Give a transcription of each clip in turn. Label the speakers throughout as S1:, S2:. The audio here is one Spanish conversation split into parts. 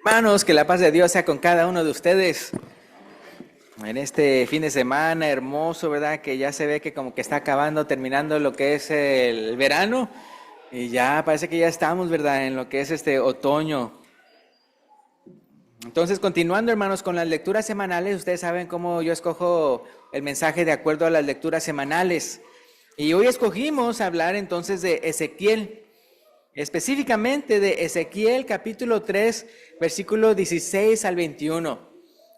S1: Hermanos, que la paz de Dios sea con cada uno de ustedes. En este fin de semana hermoso, ¿verdad? Que ya se ve que como que está acabando, terminando lo que es el verano. Y ya parece que ya estamos, ¿verdad? En lo que es este otoño. Entonces, continuando, hermanos, con las lecturas semanales, ustedes saben cómo yo escojo el mensaje de acuerdo a las lecturas semanales. Y hoy escogimos hablar entonces de Ezequiel. Específicamente de Ezequiel capítulo 3, versículo 16 al 21.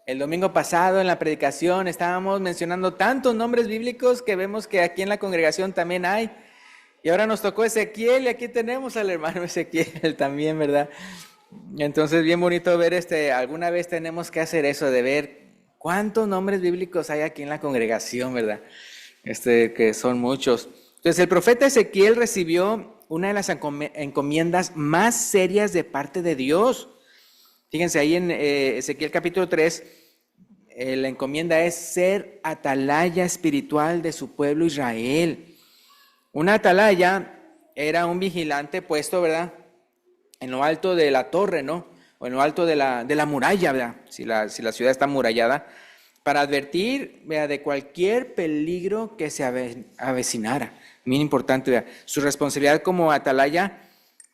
S1: El domingo pasado en la predicación estábamos mencionando tantos nombres bíblicos que vemos que aquí en la congregación también hay. Y ahora nos tocó Ezequiel y aquí tenemos al hermano Ezequiel también, ¿verdad? Entonces bien bonito ver alguna vez tenemos que hacer eso de ver cuántos nombres bíblicos hay aquí en la congregación, ¿verdad? Que son muchos. Entonces el profeta Ezequiel recibió una de las encomiendas más serias de parte de Dios. Fíjense ahí en Ezequiel capítulo 3, la encomienda es ser atalaya espiritual de su pueblo Israel. Una atalaya era un vigilante puesto, ¿verdad?, en lo alto de la torre, ¿no? O en lo alto de la muralla, ¿verdad? Si la ciudad está amurallada, para advertir, ¿verdad?, de cualquier peligro que se avecinara. Muy importante, ¿verdad? Su responsabilidad como atalaya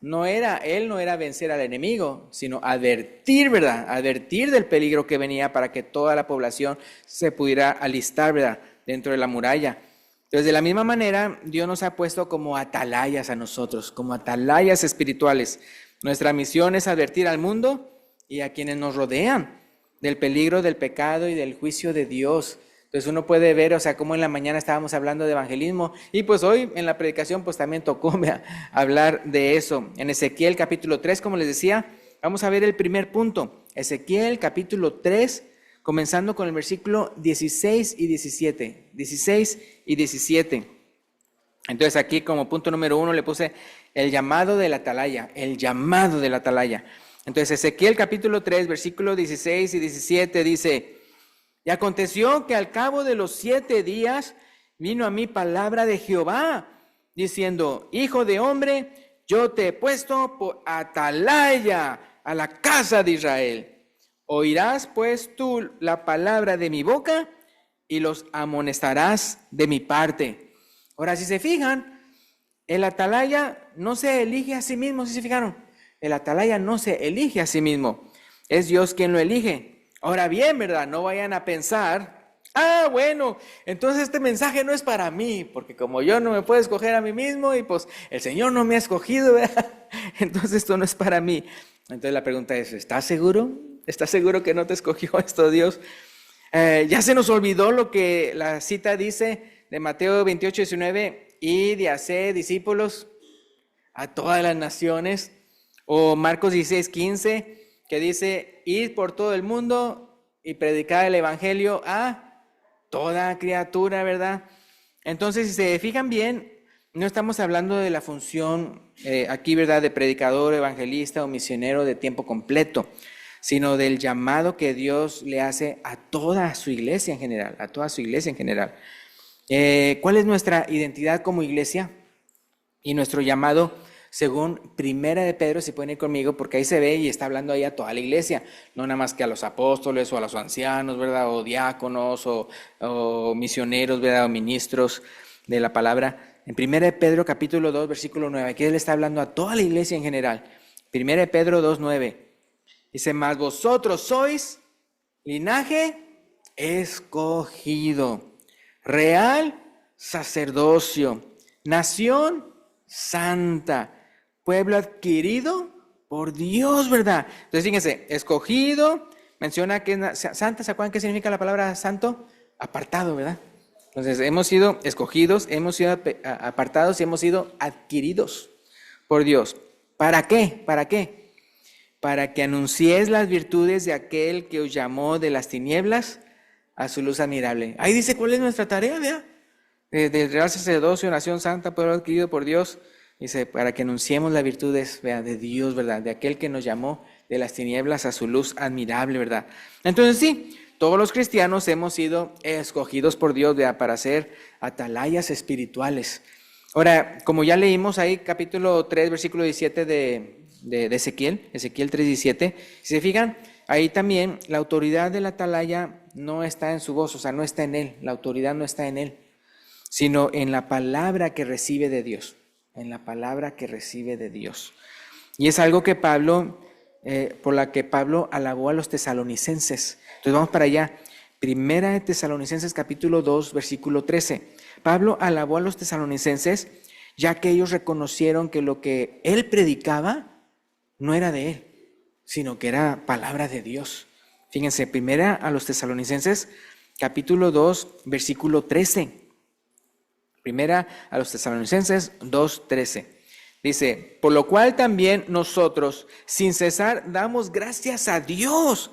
S1: él no era vencer al enemigo, sino advertir, ¿verdad? Advertir del peligro que venía para que toda la población se pudiera alistar, ¿verdad?, dentro de la muralla. Entonces, de la misma manera, Dios nos ha puesto como atalayas a nosotros, como atalayas espirituales. Nuestra misión es advertir al mundo y a quienes nos rodean del peligro del pecado y del juicio de Dios. Entonces uno puede ver, como en la mañana estábamos hablando de evangelismo y pues hoy en la predicación pues también tocó hablar de eso. En Ezequiel capítulo 3, como les decía, vamos a ver el primer punto. Ezequiel capítulo 3, comenzando con el versículo 16 y 17. 16 y 17. Entonces aquí como punto número 1 le puse el llamado de la atalaya, el llamado de la atalaya. Entonces Ezequiel capítulo 3, versículos 16 y 17 dice: y aconteció que al cabo de los 7 días vino a mí palabra de Jehová, diciendo: hijo de hombre, yo te he puesto por atalaya a la casa de Israel. Oirás pues tú la palabra de mi boca y los amonestarás de mi parte. Ahora, si se fijan, el atalaya no se elige a sí mismo, ¿sí se fijaron? El atalaya no se elige a sí mismo, es Dios quien lo elige. Ahora bien, ¿verdad? No vayan a pensar, bueno, entonces este mensaje no es para mí, porque como yo no me puedo escoger a mí mismo y pues el Señor no me ha escogido, ¿verdad? Entonces esto no es para mí. Entonces la pregunta es, ¿estás seguro? ¿Estás seguro que no te escogió esto Dios? Ya se nos olvidó lo que la cita dice de Mateo 28, 19, y de hacer discípulos a todas las naciones. O Marcos 16, 15, que dice: ir por todo el mundo y predicar el evangelio a toda criatura, ¿verdad? Entonces, si se fijan bien, no estamos hablando de la función aquí, ¿verdad?, de predicador, evangelista o misionero de tiempo completo, sino del llamado que Dios le hace a toda su iglesia en general, a toda su iglesia en general. ¿Cuál es nuestra identidad como iglesia y nuestro llamado según Primera de Pedro? Si pueden ir conmigo, porque ahí se ve y está hablando ahí a toda la iglesia, no nada más que a los apóstoles o a los ancianos, ¿verdad?, o diáconos o misioneros, ¿verdad?, o ministros de la palabra. En Primera de Pedro capítulo 2, versículo 9, aquí él está hablando a toda la iglesia en general. Primera de Pedro 2, 9, dice: mas vosotros sois linaje escogido, real sacerdocio, nación santa, pueblo adquirido por Dios, ¿verdad? Entonces fíjense, escogido, menciona que es santa. ¿Se acuerdan qué significa la palabra santo? Apartado, ¿verdad? Entonces hemos sido escogidos, hemos sido apartados y hemos sido adquiridos por Dios. ¿Para qué? ¿Para qué? Para que anunciéis las virtudes de aquel que os llamó de las tinieblas a su luz admirable. Ahí dice cuál es nuestra tarea, ¿verdad? Del real sacerdocio, nación santa, pueblo adquirido por Dios. Dice, para que anunciemos las virtudes, ¿verdad?, de Dios, ¿verdad?, de aquel que nos llamó de las tinieblas a su luz admirable, ¿verdad? Entonces sí, todos los cristianos hemos sido escogidos por Dios, ¿verdad?, para ser atalayas espirituales. Ahora, como ya leímos ahí, capítulo 3, versículo 17 de de Ezequiel, Ezequiel 3:17. Si se fijan, ahí también la autoridad del atalaya no está en su voz, o sea, no está en él, la autoridad no está en él, sino en la palabra que recibe de Dios, en la palabra que recibe de Dios. Y es algo que Pablo, por la que Pablo alabó a los tesalonicenses. Entonces vamos para allá. Primera de Tesalonicenses capítulo 2, versículo 13. Pablo alabó a los tesalonicenses ya que ellos reconocieron que lo que él predicaba no era de él, sino que era palabra de Dios. Fíjense, primera a los tesalonicenses capítulo 2, versículo 13. Primera a los tesalonicenses 2:13. Dice, por lo cual también nosotros, sin cesar, damos gracias a Dios,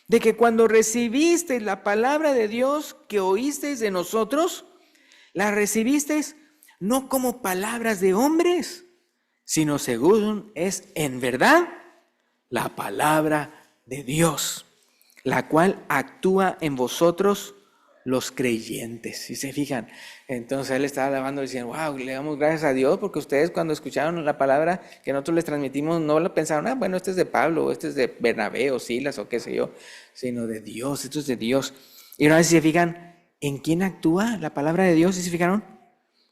S1: de que cuando recibisteis la palabra de Dios que oísteis de nosotros, la recibisteis no como palabras de hombres, sino según es en verdad la palabra de Dios, la cual actúa en vosotros los creyentes. Si se fijan, entonces él estaba alabando diciendo, wow, le damos gracias a Dios porque ustedes cuando escucharon la palabra que nosotros les transmitimos no lo pensaron, bueno, este es de Pablo, o este es de Bernabé o Silas o qué sé yo, sino de Dios, esto es de Dios. Y ahora si se fijan, ¿en quién actúa la palabra de Dios? ¿Sí se fijaron?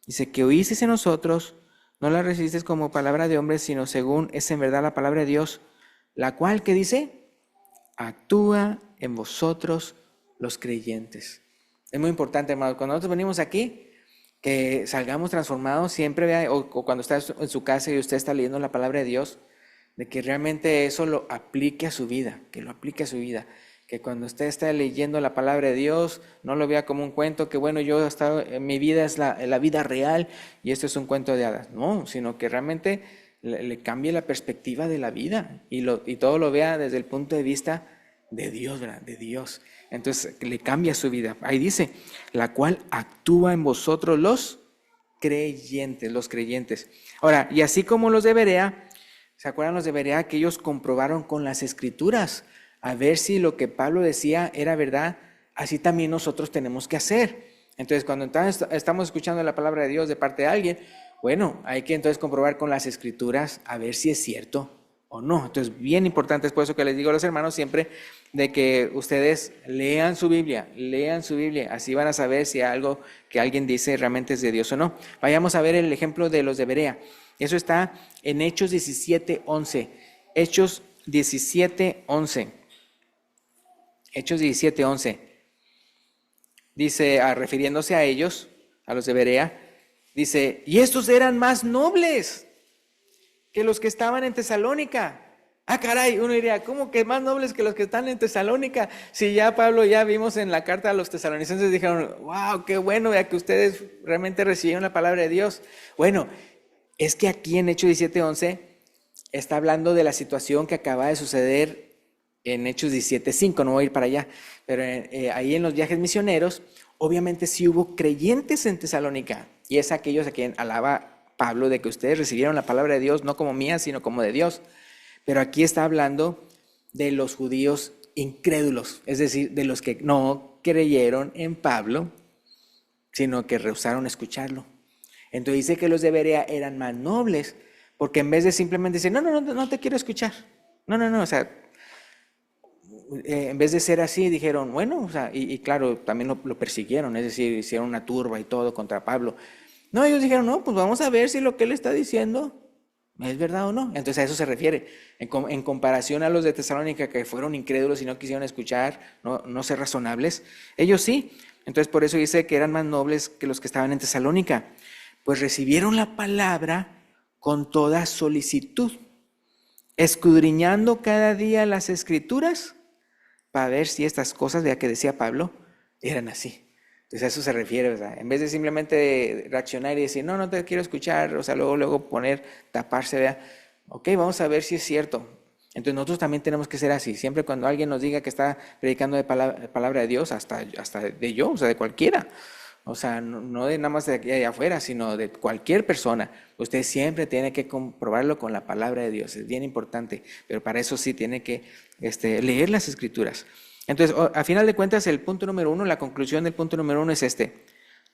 S1: Dice que oísteis en nosotros, no la recibisteis como palabra de hombres, sino según es en verdad la palabra de Dios, la cual, ¿qué dice? Actúa en vosotros los creyentes. Es muy importante, hermanos, cuando nosotros venimos aquí, que salgamos transformados siempre, vea, o cuando está en su casa y usted está leyendo la palabra de Dios, de que realmente eso lo aplique a su vida, que lo aplique a su vida. Que cuando usted está leyendo la palabra de Dios, no lo vea como un cuento, que bueno, yo he estado, mi vida es la vida real y esto es un cuento de hadas. No, sino que realmente le cambie la perspectiva de la vida y todo lo vea desde el punto de vista de Dios, ¿verdad? De Dios. Entonces le cambia su vida. Ahí dice, la cual actúa en vosotros los creyentes. Ahora, y así como los de Berea, ¿se acuerdan los de Berea que ellos comprobaron con las escrituras a ver si lo que Pablo decía era verdad? Así también nosotros tenemos que hacer. Entonces, cuando estamos escuchando la palabra de Dios de parte de alguien, bueno, hay que entonces comprobar con las escrituras a ver si es cierto o no. Entonces, bien importante es por eso que les digo a los hermanos siempre de que ustedes lean su Biblia, así van a saber si algo que alguien dice realmente es de Dios o no. Vayamos a ver el ejemplo de los de Berea. Eso está en Hechos 17:11. Hechos 17:11. Hechos 17:11. Dice, refiriéndose a ellos, a los de Berea, dice, y estos eran más nobles que los que estaban en Tesalónica. Ah, caray, uno diría, ¿cómo que más nobles que los que están en Tesalónica? Si ya Pablo, ya vimos en la carta a los tesalonicenses, dijeron, wow, qué bueno, ya que ustedes realmente recibieron la palabra de Dios. Bueno, es que aquí en Hechos 17:11 está hablando de la situación que acaba de suceder en Hechos 17:5, no voy a ir para allá, pero ahí en los viajes misioneros, obviamente sí hubo creyentes en Tesalónica, y es aquellos a quien alaba Pablo de que ustedes recibieron la palabra de Dios, no como mía, sino como de Dios. Pero aquí está hablando de los judíos incrédulos, es decir, de los que no creyeron en Pablo, sino que rehusaron escucharlo. Entonces dice que los de Berea eran más nobles, porque en vez de simplemente decir, no te quiero escuchar, o sea, en vez de ser así, dijeron, bueno, o sea, y claro, también lo persiguieron, es decir, hicieron una turba y todo contra Pablo. No, ellos dijeron, no, pues vamos a ver si lo que él está diciendo ¿es verdad o no? Entonces a eso se refiere. En comparación a los de Tesalónica que fueron incrédulos y no quisieron escuchar, no ser razonables, ellos sí. Entonces por eso dice que eran más nobles que los que estaban en Tesalónica. Pues recibieron la palabra con toda solicitud, escudriñando cada día las escrituras para ver si estas cosas, ya que decía Pablo, eran así. Entonces a eso se refiere, o sea, en vez de simplemente reaccionar y decir, no te quiero escuchar, o sea, luego taparse, vea, ok, vamos a ver si es cierto. Entonces nosotros también tenemos que ser así, siempre cuando alguien nos diga que está predicando de palabra de Dios, hasta de yo, o sea, de cualquiera, o sea, no de nada más de aquí allá afuera, sino de cualquier persona, usted siempre tiene que comprobarlo con la palabra de Dios, es bien importante, pero para eso sí tiene que leer las escrituras. Entonces, a final de cuentas, el punto número 1, la conclusión del punto número 1 es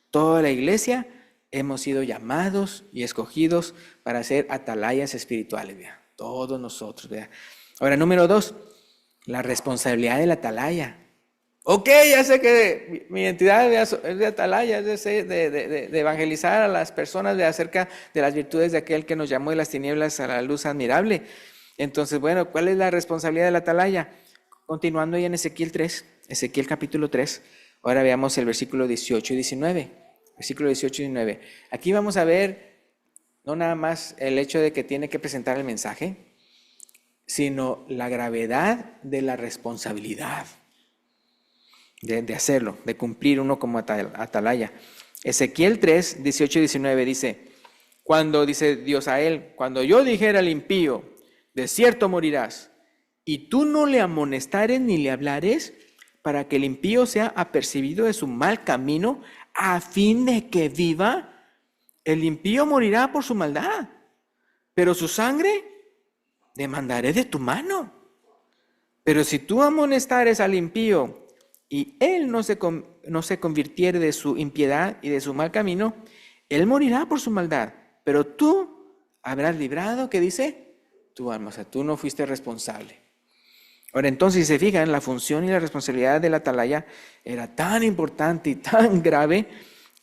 S1: toda la iglesia hemos sido llamados y escogidos para ser atalayas espirituales. todos nosotros, ¿verdad? Ahora, número 2, la responsabilidad de la atalaya. Ok, ya sé que mi identidad es de atalaya, es de evangelizar a las personas acerca de las virtudes de aquel que nos llamó de las tinieblas a la luz admirable. Entonces, bueno, ¿cuál es la responsabilidad de la atalaya? Continuando ahí en Ezequiel 3, Ezequiel capítulo 3, ahora veamos el versículo 18 y 19. Versículo 18 y 19. Aquí vamos a ver no nada más el hecho de que tiene que presentar el mensaje, sino la gravedad de la responsabilidad de hacerlo, de cumplir uno como atalaya. Ezequiel 3, 18 y 19 dice Dios a él, cuando yo dijera al impío, de cierto morirás, y tú no le amonestares ni le hablares, para que el impío sea apercibido de su mal camino, a fin de que viva, el impío morirá por su maldad, pero su sangre demandaré de tu mano. Pero si tú amonestares al impío, y él no se convirtiere de su impiedad y de su mal camino, él morirá por su maldad, pero tú habrás librado, ¿qué dice? Tu alma, o sea, tú no fuiste responsable. Ahora, entonces, si se fijan, la función y la responsabilidad del atalaya era tan importante y tan grave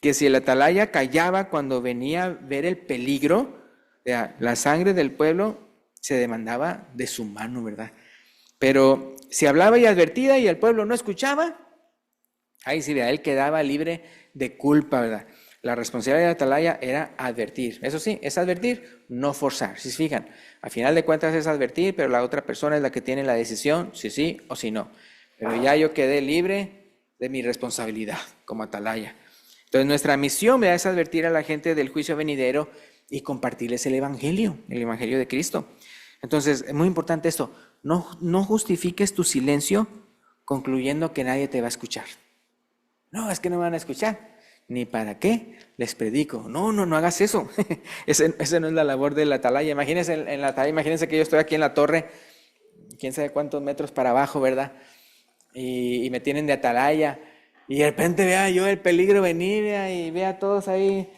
S1: que si el atalaya callaba cuando venía a ver el peligro, la sangre del pueblo se demandaba de su mano, ¿verdad? Pero si hablaba y advertía y el pueblo no escuchaba, ahí sí, él quedaba libre de culpa, ¿verdad? La responsabilidad de atalaya era advertir. Eso sí, es advertir, no forzar. Si se fijan, al final de cuentas es advertir, pero la otra persona es la que tiene la decisión, si sí o si no. Pero ya yo quedé libre de mi responsabilidad como atalaya. Entonces nuestra misión es advertir a la gente del juicio venidero y compartirles el evangelio de Cristo. Entonces, es muy importante esto, no justifiques tu silencio concluyendo que nadie te va a escuchar. No, es que no me van a escuchar. ¿Ni para qué? Les predico. No hagas eso. Esa no es la labor de la atalaya. Imagínense en la atalaya, imagínense que yo estoy aquí en la torre, quién sabe cuántos metros para abajo, ¿verdad? Y me tienen de atalaya. Y de repente vea yo el peligro venir y vea a todos ahí.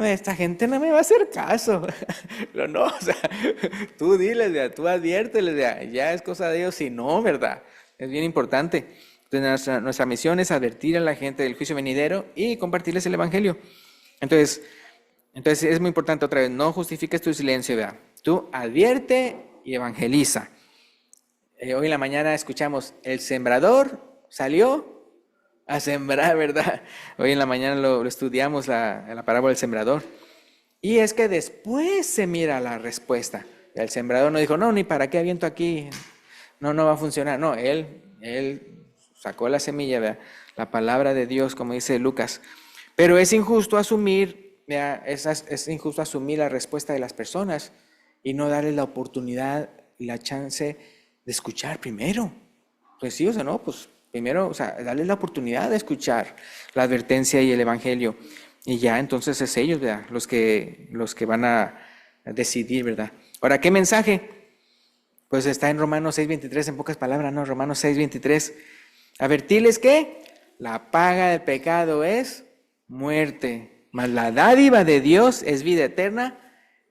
S1: Esta gente no me va a hacer caso. Pero no, o sea, tú diles, tú adviérteles, ya es cosa de ellos, si no, ¿verdad? Es bien importante. Entonces, nuestra misión es advertir a la gente del juicio venidero y compartirles el evangelio. Entonces es muy importante otra vez, no justifiques tu silencio, ¿verdad? Tú advierte y evangeliza. Hoy en la mañana escuchamos, el sembrador salió a sembrar, ¿verdad? Hoy en la mañana lo estudiamos, la parábola del sembrador. Y es que después se mira la respuesta. El sembrador no dijo, no, ni para qué aviento aquí, no va a funcionar. No, él sacó la semilla, ¿verdad? La palabra de Dios, como dice Lucas. Pero es injusto asumir, es injusto asumir la respuesta de las personas y no darles la oportunidad y la chance de escuchar primero. Pues sí, o sea, no, pues primero, o sea, darles la oportunidad de escuchar la advertencia y el evangelio. Y ya, entonces es ellos, ¿verdad? Los que van a decidir, ¿verdad? Ahora, ¿qué mensaje? Pues está en Romanos 6:23, en pocas palabras, ¿no? Romanos 6:23. Advertirles que la paga del pecado es muerte, mas la dádiva de Dios es vida eterna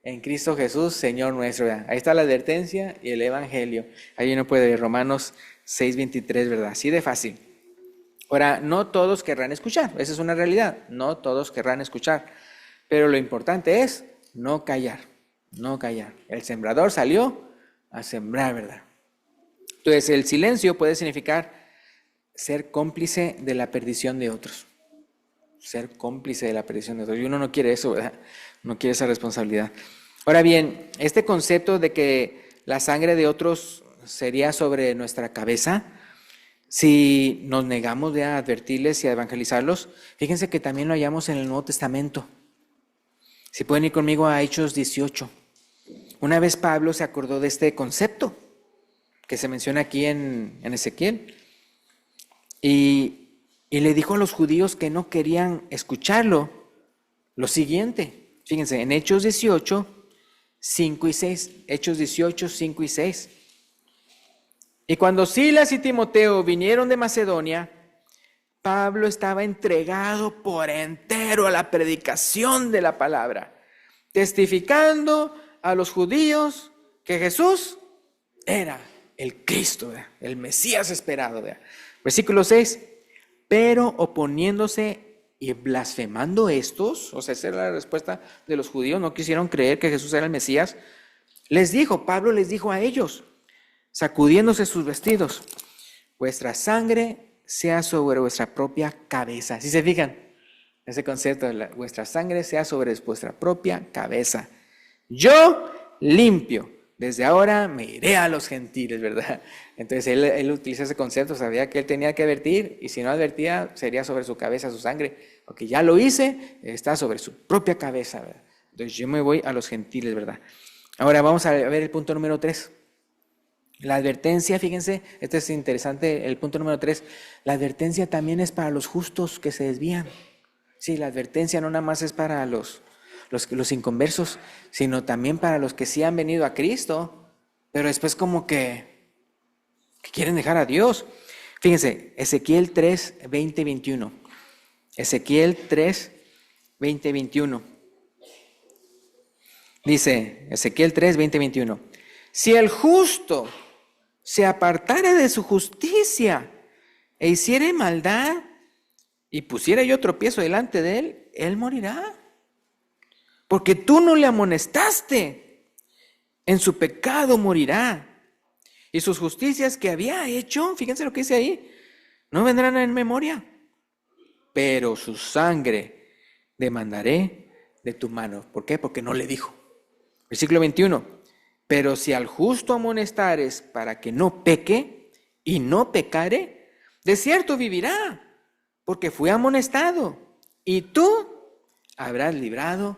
S1: en Cristo Jesús, Señor nuestro. ¿Verdad? Ahí está la advertencia y el evangelio. Ahí uno puede ver Romanos 6:23, ¿verdad? Así de fácil. Ahora, no todos querrán escuchar, esa es una realidad, no todos querrán escuchar, pero lo importante es no callar. El sembrador salió a sembrar, ¿verdad? Entonces, el silencio puede significar ser cómplice de la perdición de otros. Ser cómplice de la perdición de otros. Y uno no quiere eso, ¿verdad? No quiere esa responsabilidad. Ahora bien, este concepto de que la sangre de otros sería sobre nuestra cabeza, si nos negamos a advertirles y a evangelizarlos, fíjense que también lo hallamos en el Nuevo Testamento. Si pueden ir conmigo a Hechos 18. Una vez Pablo se acordó de este concepto que se menciona aquí en Ezequiel y le dijo a los judíos que no querían escucharlo lo siguiente. Fíjense, en Hechos 18, 5 y 6. Hechos 18, 5 y 6. Y cuando Silas y Timoteo vinieron de Macedonia, Pablo estaba entregado por entero a la predicación de la palabra, testificando a los judíos que Jesús era el Cristo, ¿verdad? El Mesías esperado, ¿verdad? Versículo 6, pero oponiéndose y blasfemando estos, o sea, esa era la respuesta de los judíos, no quisieron creer que Jesús era el Mesías, Pablo les dijo a ellos, sacudiéndose sus vestidos, vuestra sangre sea sobre vuestra propia cabeza. ¿Sí se fijan? Ese concepto, vuestra sangre sea sobre vuestra propia cabeza. Yo limpio, desde ahora me iré a los gentiles, ¿verdad? Entonces él utiliza ese concepto, sabía que él tenía que advertir, y si no advertía, sería sobre su cabeza su sangre, porque ya lo hice, está sobre su propia cabeza, ¿verdad? Entonces yo me voy a los gentiles, ¿verdad? Ahora vamos a ver el punto número 3. La advertencia, fíjense, esto es interesante, el punto número 3, la advertencia también es para los justos que se desvían. Sí, la advertencia no nada más es para los inconversos, sino también para los que sí han venido a Cristo, pero después como que quieren dejar a Dios. Fíjense, Ezequiel 3, 20, 21. Ezequiel 3, 20, 21. Dice, Ezequiel 3, 20, 21. Si el justo se apartare de su justicia e hiciere maldad y pusiera yo tropiezo delante de él morirá. Porque tú no le amonestaste, en su pecado morirá. Y sus justicias que había hecho, fíjense lo que dice ahí, no vendrán en memoria. Pero su sangre demandaré de tu mano. ¿Por qué? Porque no le dijo. Versículo 21. Pero si al justo amonestares para que no peque y no pecare, de cierto vivirá, porque fue amonestado, y tú habrás librado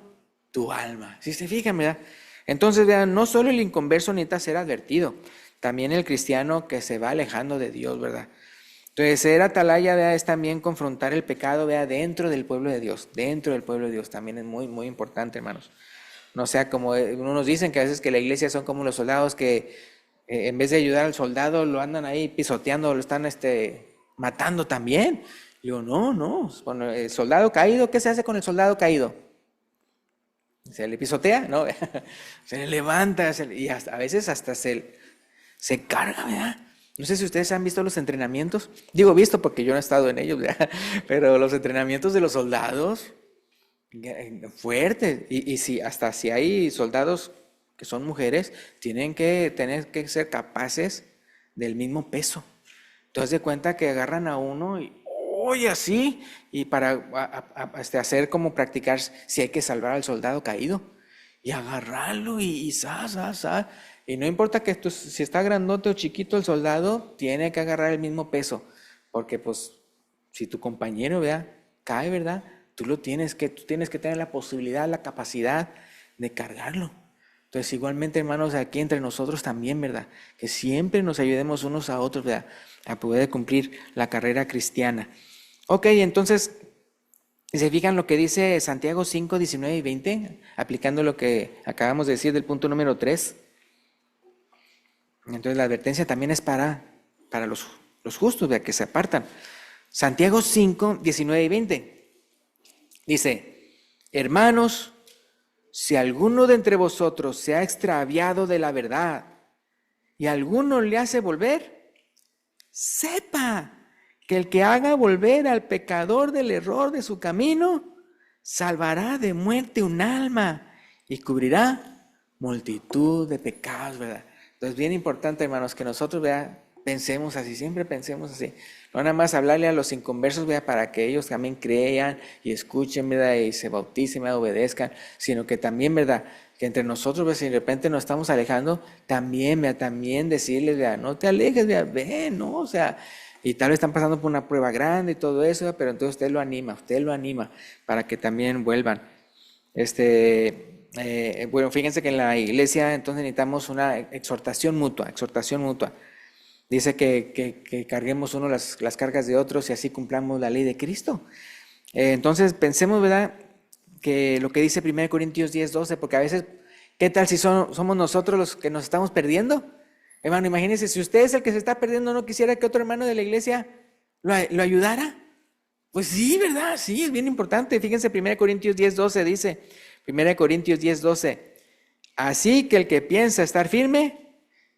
S1: tu alma. Si se fijan, ¿verdad? Entonces, vean, no solo el inconverso necesita ser advertido, también el cristiano que se va alejando de Dios, ¿verdad? Entonces, ser atalaya, vea, es también confrontar el pecado, vea, dentro del pueblo de Dios, también es muy, muy importante, hermanos. No sea como unos dicen que a veces que la iglesia son como los soldados que en vez de ayudar al soldado lo andan ahí pisoteando, lo están matando también. Digo, no, bueno, el soldado caído, ¿qué se hace con el soldado caído? ¿Se le pisotea? No, se le levanta y a veces hasta se carga, ¿verdad? No sé si ustedes han visto los entrenamientos. Digo visto porque yo no he estado en ellos, ¿verdad? Pero los entrenamientos de los soldados, fuertes. Y hasta si hay soldados que son mujeres, tienen que tener que ser capaces del mismo peso. Entonces de cuenta que agarran a uno y oye así, y para hacer como practicar si hay que salvar al soldado caído, y agarrarlo y y no importa que si está grandote o chiquito el soldado, tiene que agarrar el mismo peso, porque pues si tu compañero, vea, cae, ¿verdad? Tú tienes que tener la posibilidad, la capacidad de cargarlo. Entonces, igualmente, hermanos, aquí entre nosotros también, ¿verdad? Que siempre nos ayudemos unos a otros, ¿verdad? A poder cumplir la carrera cristiana. Ok, entonces, ¿se fijan lo que dice Santiago 5, 19 y 20? Aplicando lo que acabamos de decir del punto número 3. Entonces, la advertencia también es para los justos, ¿verdad? Que se apartan. Santiago 5, 19 y 20. Dice, hermanos, si alguno de entre vosotros se ha extraviado de la verdad y alguno le hace volver, sepa que el que haga volver al pecador del error de su camino, salvará de muerte un alma y cubrirá multitud de pecados, ¿verdad? Entonces, bien importante, hermanos, que nosotros, ¿verdad?, pensemos así, siempre pensemos así. No nada más hablarle a los inconversos, ¿verdad?, para que ellos también crean y escuchen, ¿verdad?, y se bauticen, ¿verdad?, obedezcan, sino que también, ¿verdad?, que entre nosotros, ¿verdad?, si de repente nos estamos alejando, también, ¿verdad?, también decirles, ¿verdad?, no te alejes, ¿verdad?, ven, ¿no? O sea, y tal vez están pasando por una prueba grande y todo eso, ¿verdad?, pero entonces usted lo anima para que también vuelvan. Bueno, fíjense que en la iglesia entonces necesitamos una exhortación mutua. Dice que carguemos uno las cargas de otros y así cumplamos la ley de Cristo. Entonces pensemos, ¿verdad?, que lo que dice 1 Corintios 10, 12, porque a veces, ¿qué tal si somos nosotros los que nos estamos perdiendo? Hermano, imagínense, si usted es el que se está perdiendo, ¿no quisiera que otro hermano de la iglesia lo ayudara? Pues sí, ¿verdad? Sí, es bien importante. Fíjense, 1 Corintios 10, 12 dice, 1 Corintios 10, 12, Así que el que piensa estar firme,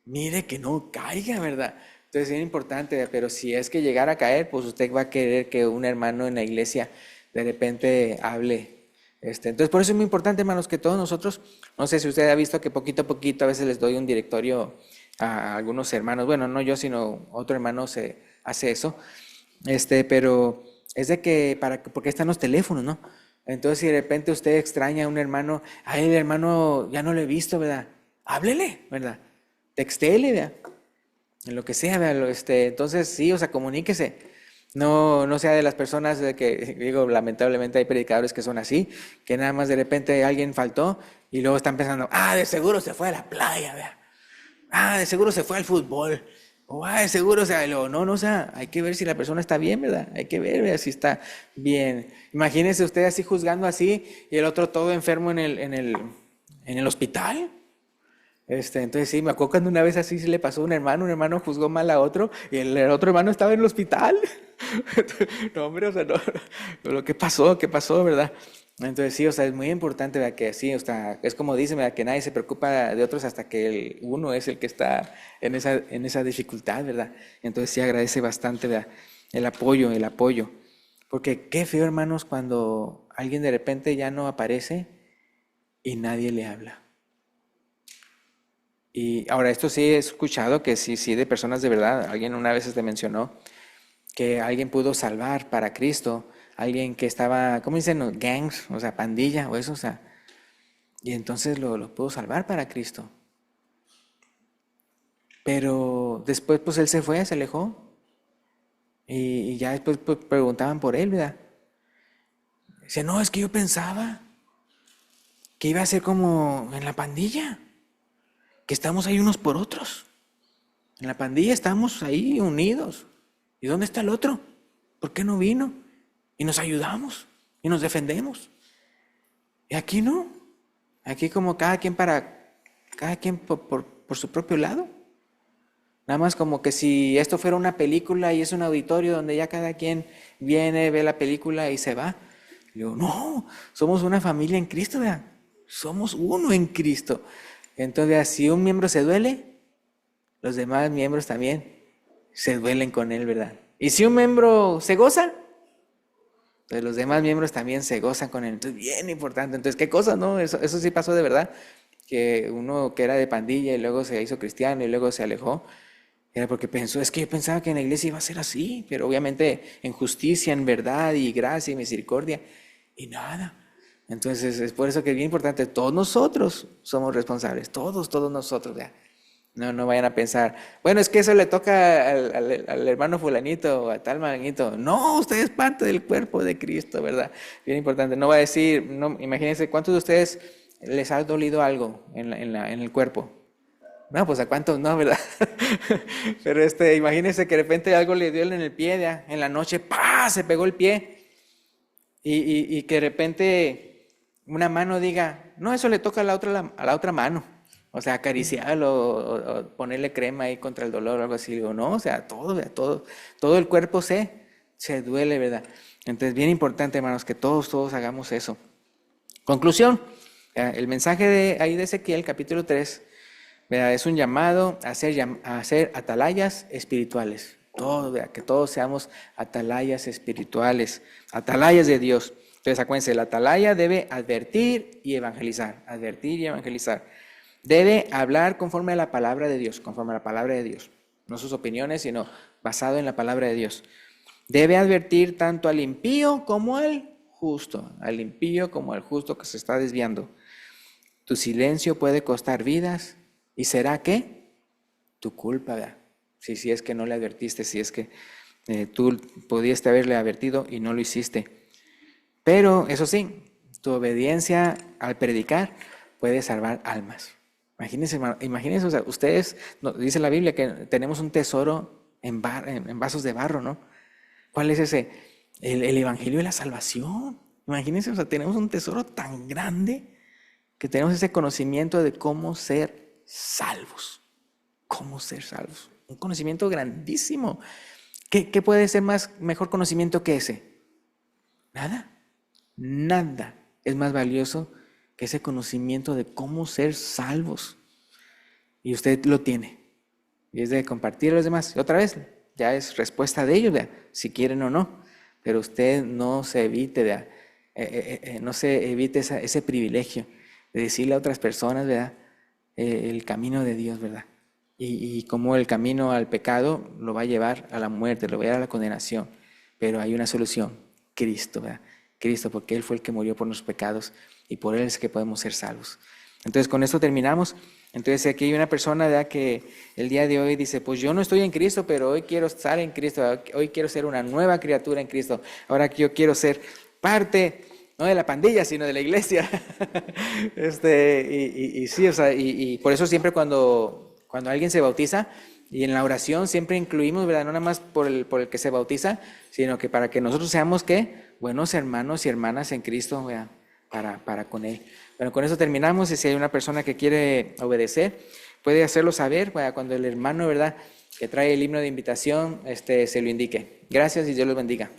S1: mire que no caiga, ¿verdad? Entonces es bien importante, pero si es que llegara a caer, pues usted va a querer que un hermano en la iglesia de repente hable. Entonces por eso es muy importante, hermanos, que todos nosotros, no sé si usted ha visto que poquito a poquito a veces les doy un directorio a algunos hermanos, bueno, no yo, sino otro hermano se hace eso, pero es de que, porque están los teléfonos, ¿no? Entonces si de repente usted extraña a un hermano, ay, el hermano ya no lo he visto, ¿verdad? Háblele, ¿verdad? Textele, ¿verdad? En lo que sea, ¿verdad? Entonces sí, o sea, comuníquese. No, no sea de las personas de que, digo, lamentablemente hay predicadores que son así, que nada más de repente alguien faltó y luego están pensando, de seguro se fue a la playa, ¿verdad? De seguro se fue al fútbol. O, de seguro, o sea, no, o sea, hay que ver si la persona está bien, ¿verdad? Hay que ver, ¿verdad? Si está bien. Imagínese usted así juzgando así y el otro todo enfermo en el hospital. Entonces sí, me acuerdo cuando una vez así se le pasó a un hermano juzgó mal a otro y el otro hermano estaba en el hospital. No, hombre, o sea, no, lo que pasó, ¿verdad? Entonces sí, o sea, es muy importante, ¿verdad? Que sí, o sea, es como dicen, ¿verdad? Que nadie se preocupa de otros hasta que uno es el que está en esa dificultad, ¿verdad? Entonces sí agradece bastante, ¿verdad? El apoyo. Porque qué feo, hermanos, cuando alguien de repente ya no aparece y nadie le habla. Y ahora, esto sí he escuchado que sí, de personas de verdad. Alguien una vez te mencionó que alguien pudo salvar para Cristo, alguien que estaba, ¿cómo dicen? No, gangs, o sea, pandilla o eso, o sea, y entonces lo pudo salvar para Cristo. Pero después, pues él se fue, se alejó, y ya después pues, preguntaban por él, ¿verdad? Dice, no, es que yo pensaba que iba a ser como en la pandilla, que estamos ahí unos por otros. En la pandilla estamos ahí unidos. ¿Y dónde está el otro? ¿Por qué no vino? Y nos ayudamos y nos defendemos. Y aquí no. Aquí como cada quien por su propio lado. Nada más como que si esto fuera una película y es un auditorio donde ya cada quien viene, ve la película y se va. Y digo, no, somos una familia en Cristo, vean. Somos uno en Cristo. Entonces, si un miembro se duele, los demás miembros también se duelen con él, ¿verdad? Y si un miembro se goza, pues los demás miembros también se gozan con él. Entonces, bien importante. Entonces, ¿qué cosa, no? Eso sí pasó de verdad. Que uno que era de pandilla y luego se hizo cristiano y luego se alejó, era porque pensó, es que yo pensaba que en la iglesia iba a ser así, pero obviamente en justicia, en verdad y gracia y misericordia, y nada. Entonces, es por eso que es bien importante, todos nosotros somos responsables, todos nosotros, ¿ya? No vayan a pensar, bueno, es que eso le toca al hermano fulanito o a tal manito. No, usted es parte del cuerpo de Cristo, ¿verdad? Bien importante. No va a decir, no, imagínense, ¿cuántos de ustedes les ha dolido algo en el cuerpo? No, pues a cuántos no, ¿verdad? Pero imagínense que de repente algo le dio en el pie, ¿ya? En la noche, ¡pah! Se pegó el pie. Y que de repente una mano diga, no, eso le toca a la otra mano. O sea, acariciarlo o ponerle crema ahí contra el dolor o algo así. O no, o sea, todo el cuerpo se duele, ¿verdad? Entonces, bien importante, hermanos, que todos hagamos eso. Conclusión, el mensaje ahí de Ezequiel, capítulo 3, ¿verdad? Es un llamado a ser atalayas espirituales. Que todos seamos atalayas espirituales, atalayas de Dios. Entonces, acuérdense, la atalaya debe advertir y evangelizar. Advertir y evangelizar. Debe hablar conforme a la palabra de Dios, conforme a la palabra de Dios. No sus opiniones, sino basado en la palabra de Dios. Debe advertir tanto al impío como al justo. Al impío como al justo que se está desviando. Tu silencio puede costar vidas. ¿Y será qué? Tu culpa, ¿verdad? Si es que no le advertiste, si es que tú podías haberle advertido y no lo hiciste. Pero eso sí, tu obediencia al predicar puede salvar almas. Imagínense, o sea, ustedes, dice la Biblia que tenemos un tesoro en vasos de barro, ¿no? ¿Cuál es ese? El evangelio de la salvación. Imagínense, o sea, tenemos un tesoro tan grande que tenemos ese conocimiento de cómo ser salvos. Cómo ser salvos. Un conocimiento grandísimo. ¿Qué puede ser mejor conocimiento que ese? Nada. Nada es más valioso ese conocimiento de cómo ser salvos. Y usted lo tiene. Y es de compartir a los demás. Y otra vez, ya es respuesta de ellos, ¿verdad? Si quieren o no. Pero usted no se evite, ¿verdad? No se evite ese privilegio de decirle a otras personas, ¿verdad? El camino de Dios, ¿verdad? Y cómo el camino al pecado lo va a llevar a la muerte, lo va a llevar a la condenación. Pero hay una solución, Cristo, ¿verdad? Cristo, porque Él fue el que murió por nuestros pecados y por Él es que podemos ser salvos. Entonces, con esto terminamos. Entonces, aquí hay una persona, ¿verdad?, que el día de hoy dice, pues yo no estoy en Cristo, pero hoy quiero estar en Cristo, hoy quiero ser una nueva criatura en Cristo. Ahora que yo quiero ser parte, no de la pandilla, sino de la iglesia. Y sí, o sea, y por eso siempre cuando alguien se bautiza, y en la oración siempre incluimos, ¿verdad?, no nada más por el que se bautiza, sino que para que nosotros seamos, ¿qué? Buenos hermanos y hermanas en Cristo, ¿verdad?, para con Él. Bueno, con eso terminamos, y si hay una persona que quiere obedecer, puede hacerlo saber, ¿verdad?, cuando el hermano, ¿verdad?, que trae el himno de invitación, se lo indique. Gracias y Dios los bendiga.